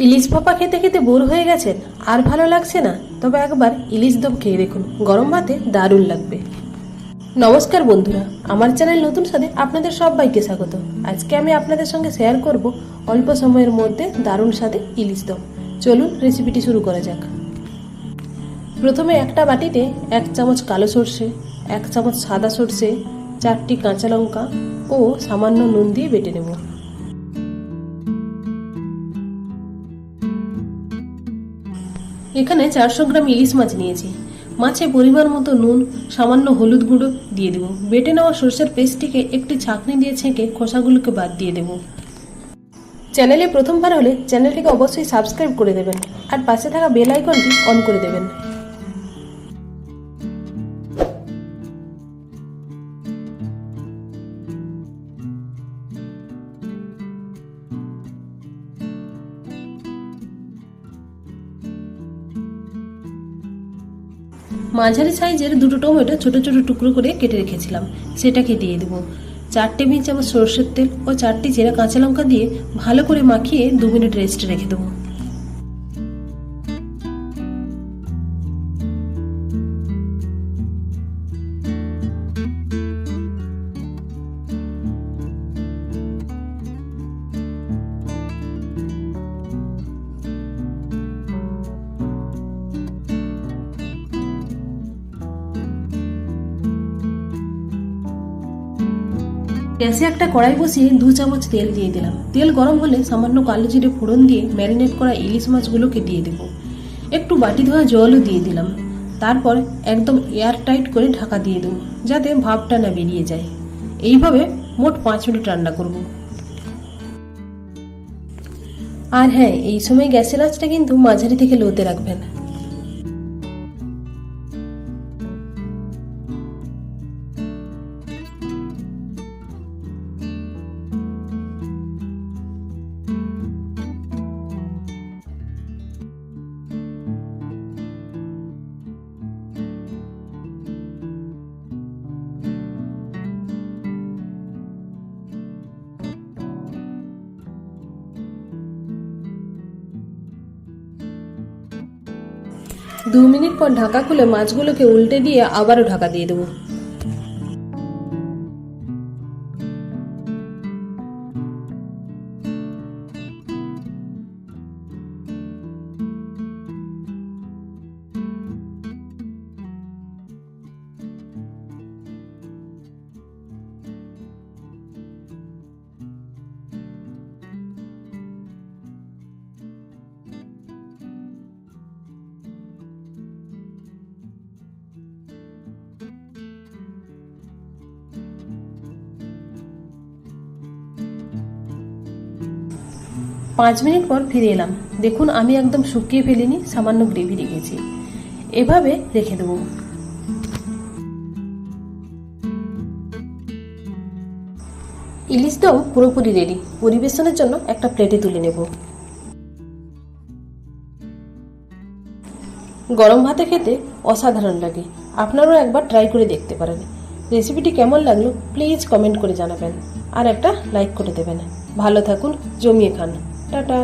ইলিশ ভাপা খেতে খেতে বোর হয়ে গেছেন আর ভালো লাগছে না? তবে একবার ইলিশ দম খেয়ে দেখুন, গরম ভাতে দারুণ লাগবে। নমস্কার বন্ধুরা, আমার চ্যানেল নতুন স্বাদে আপনাদের সবাইকে স্বাগত। আজকে আমি আপনাদের সঙ্গে শেয়ার করব অল্প সময়ের মধ্যে দারুণ স্বাদে ইলিশ দম। চলুন রেসিপিটি শুরু করা যাক। প্রথমে একটা বাটিতে 1 চামচ কালো সর্ষে, 1 চামচ সাদা সর্ষে, 4টি কাঁচা লঙ্কা ও সামান্য নুন দিয়ে বেটে নেব। এখানে 400 গ্রাম ইলিশ মাছ নিয়েছি। মাছে পরিমাণ মতো নুন, সামান্য হলুদ গুঁড়ো দিয়ে দেব। বেটে নেওয়া সর্ষের পেস্টটিকে একটি ছাঁকনি দিয়ে ছেঁকে খোসাগুলোকে বাদ দিয়ে দেব। চ্যানেলে প্রথমবার হলে চ্যানেলটিকে অবশ্যই সাবস্ক্রাইব করে দেবেন আর পাশে থাকা বেল আইকনটি অন করে দেবেন। মাঝারি সাইজের 2টো টমেটো ছোট ছোট টুকরো করে কেটে রেখেছিলাম, সেটাকে দিয়ে দেবো। 4 টেবিল চামচ সরষের তেল ও 4টি চেরা কাঁচা লঙ্কা দিয়ে ভালো করে মাখিয়ে 2 মিনিট রেস্টে রেখে দেবো। গ্যাসে একটা কড়াই বসিয়ে 2 চামচ তেল দিয়ে দিলাম। তেল গরম হলে সামান্য কালো জিরে ফোড়ন দিয়ে ম্যারিনেট করা ইলিশ মাছগুলোকে দিয়ে দেব। একটু বাটি ধোয়া জলও দিয়ে দিলাম। তারপর একদম এয়ার টাইট করে ঢাকা দিয়ে দেবো, যাতে ভাপটা না বেরিয়ে যায়। এইভাবে মোট 5 মিনিট রান্না করব। আর হ্যাঁ, এই সময় গ্যাসের আঁচটা কিন্তু মাঝারি থেকে লোতে রাখবেন। দু মিনিট পর ঢাকা খুলে মাছগুলোকে উল্টে দিয়ে আবারও ঢাকা দিয়ে দেবো। পাঁচ মিনিট পর ফিরে এলাম। দেখুন, আমি একদম শুকিয়ে ফেলিনি, সামান্য গ্রেভি রেখেছি। এভাবে রেখে দেবো। ইলিশ দম পুরোপুরি রেডি। পরিবেশনের জন্য একটা প্লেটে তুলে নেব। গরম ভাতে খেতে অসাধারণ লাগে। আপনারাও একবার ট্রাই করে দেখতে পারেন। রেসিপিটি কেমন লাগলো প্লিজ কমেন্ট করে জানাবেন আর একটা লাইক করে দেবেন। ভালো থাকুন, জমিয়ে খান। টাটা।